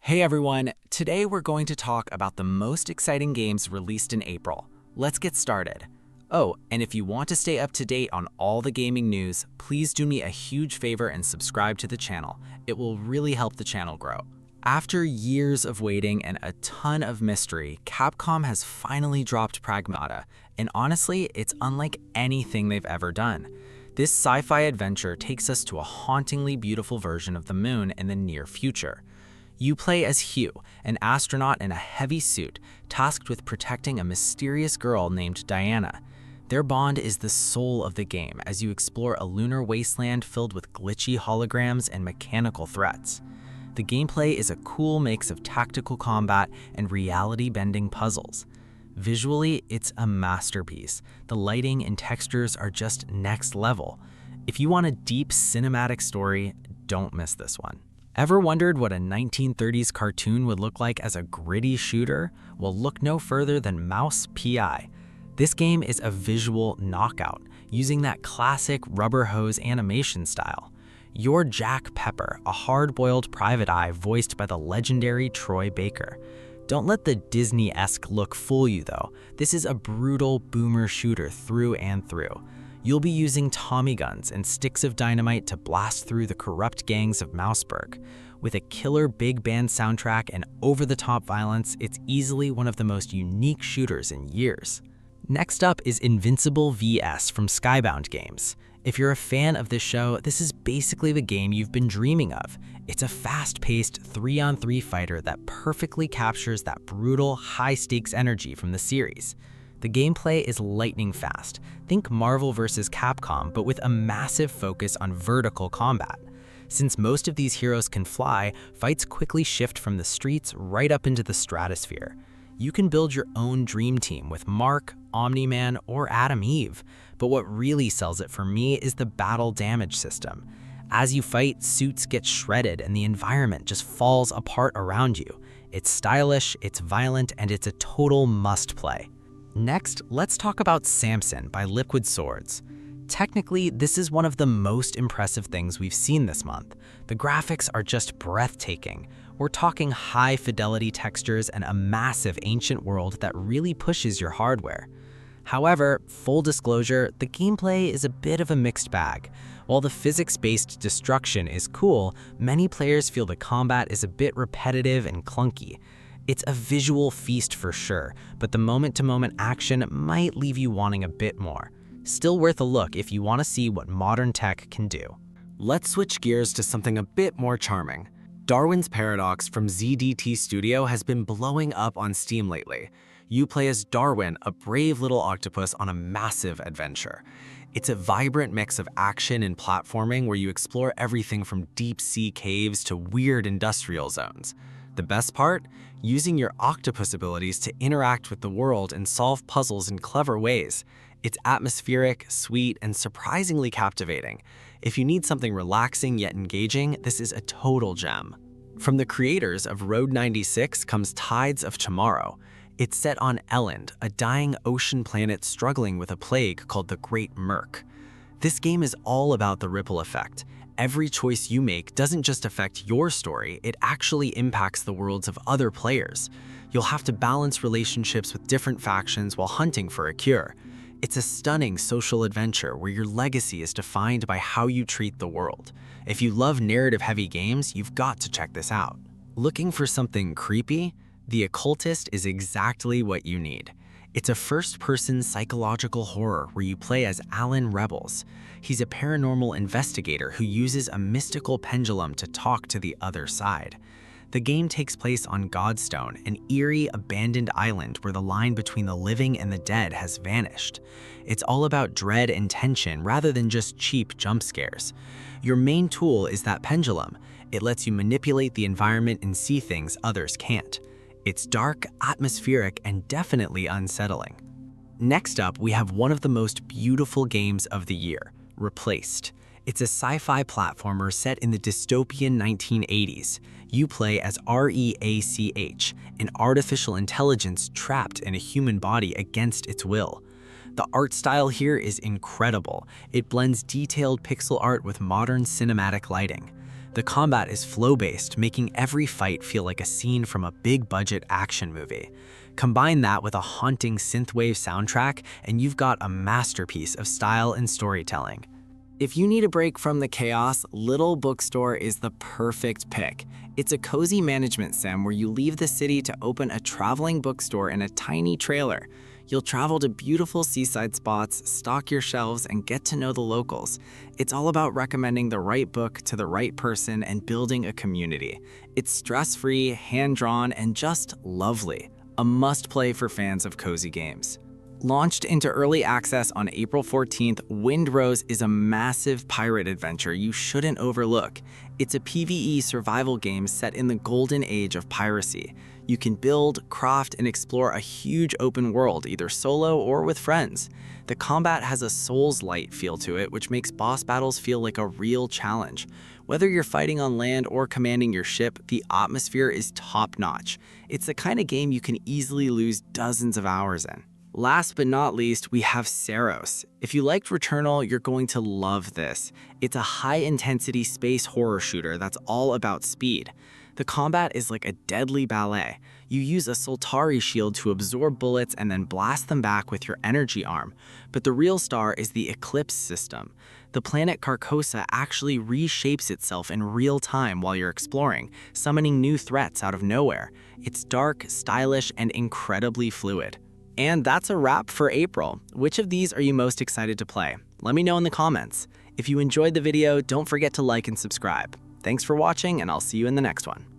Hey everyone, today we're going to talk about the most exciting games released in April. Let's get started. Oh, and if you want to stay up to date on all the gaming news, please do me a huge favor and subscribe to the channel. It will really help the channel grow. After years of waiting and a ton of mystery, Capcom has finally dropped Pragmata, and honestly, it's unlike anything they've ever done. This sci-fi adventure takes us to a hauntingly beautiful version of the moon in the near future. You play as Hugh, an astronaut in a heavy suit, tasked with protecting a mysterious girl named Diana. Their bond is the soul of the game as you explore a lunar wasteland filled with glitchy holograms and mechanical threats. The gameplay is a cool mix of tactical combat and reality-bending puzzles. Visually, it's a masterpiece. The lighting and textures are just next level. If you want a deep cinematic story, don't miss this one. Ever wondered what a 1930s cartoon would look like as a gritty shooter? Well, look no further than Mouse P.I. This game is a visual knockout, using that classic rubber hose animation style. You're Jack Pepper, a hard-boiled private eye voiced by the legendary Troy Baker. Don't let the Disney-esque look fool you, though. This is a brutal boomer shooter through and through. You'll be using Tommy guns and sticks of dynamite to blast through the corrupt gangs of Mouseburg. With a killer big band soundtrack and over-the-top violence, it's easily one of the most unique shooters in years. Next up is Invincible vs from Skybound Games. If you're a fan of this show, this is basically the game you've been dreaming of. It's a fast-paced 3-on-3 fighter that perfectly captures that brutal, high-stakes energy from the series. The gameplay is lightning fast. Think Marvel vs. Capcom, but with a massive focus on vertical combat. Since most of these heroes can fly, fights quickly shift from the streets right up into the stratosphere. You can build your own dream team with Mark, Omni-Man, or Adam Eve. But what really sells it for me is the battle damage system. As you fight, suits get shredded and the environment just falls apart around you. It's stylish, it's violent, and it's a total must-play. Next, let's talk about Samson by Liquid Swords. Technically, this is one of the most impressive things we've seen this month. The graphics are just breathtaking. We're talking high-fidelity textures and a massive ancient world that really pushes your hardware. However, full disclosure, the gameplay is a bit of a mixed bag. While the physics-based destruction is cool, many players feel the combat is a bit repetitive and clunky. It's a visual feast for sure, but the moment-to-moment action might leave you wanting a bit more. Still worth a look if you want to see what modern tech can do. Let's switch gears to something a bit more charming. Darwin's Paradox from ZDT Studio has been blowing up on Steam lately. You play as Darwin, a brave little octopus on a massive adventure. It's a vibrant mix of action and platforming where you explore everything from deep-sea caves to weird industrial zones. The best part? Using your octopus abilities to interact with the world and solve puzzles in clever ways. It's atmospheric, sweet, and surprisingly captivating. If you need something relaxing yet engaging, this is a total gem. From the creators of Road 96 comes Tides of Tomorrow. It's set on Elend, a dying ocean planet struggling with a plague called the Great Murk. This game is all about the ripple effect. Every choice you make doesn't just affect your story, it actually impacts the worlds of other players. You'll have to balance relationships with different factions while hunting for a cure. It's a stunning social adventure where your legacy is defined by how you treat the world. If you love narrative-heavy games, you've got to check this out. Looking for something creepy? The Occultist is exactly what you need. It's a first-person psychological horror where you play as Alan Rebels. He's a paranormal investigator who uses a mystical pendulum to talk to the other side. The game takes place on Godstone, an eerie, abandoned island where the line between the living and the dead has vanished. It's all about dread and tension rather than just cheap jump scares. Your main tool is that pendulum. It lets you manipulate the environment and see things others can't. It's dark, atmospheric, and definitely unsettling. Next up, we have one of the most beautiful games of the year, Replaced. It's a sci-fi platformer set in the dystopian 1980s. You play as REACH, an artificial intelligence trapped in a human body against its will. The art style here is incredible. It blends detailed pixel art with modern cinematic lighting. The combat is flow-based, making every fight feel like a scene from a big-budget action movie. Combine that with a haunting synthwave soundtrack, and you've got a masterpiece of style and storytelling. If you need a break from the chaos, Little Bookstore is the perfect pick. It's a cozy management sim where you leave the city to open a traveling bookstore in a tiny trailer. You'll travel to beautiful seaside spots, stock your shelves, and get to know the locals. It's all about recommending the right book to the right person and building a community. It's stress-free, hand-drawn, and just lovely. A must-play for fans of cozy games. Launched into early access on April 14th, Windrose is a massive pirate adventure you shouldn't overlook. It's a PvE survival game set in the golden age of piracy. You can build, craft, and explore a huge open world, either solo or with friends. The combat has a Souls-light feel to it, which makes boss battles feel like a real challenge. Whether you're fighting on land or commanding your ship, the atmosphere is top-notch. It's the kind of game you can easily lose dozens of hours in. Last but not least, we have Saros. If you liked Returnal, you're going to love this. It's a high-intensity space horror shooter that's all about speed. The combat is like a deadly ballet. You use a Soltari shield to absorb bullets and then blast them back with your energy arm. But the real star is the Eclipse system. The planet Carcosa actually reshapes itself in real time while you're exploring, summoning new threats out of nowhere. It's dark, stylish, and incredibly fluid. And that's a wrap for April. Which of these are you most excited to play? Let me know in the comments. If you enjoyed the video, don't forget to like and subscribe. Thanks for watching, and I'll see you in the next one.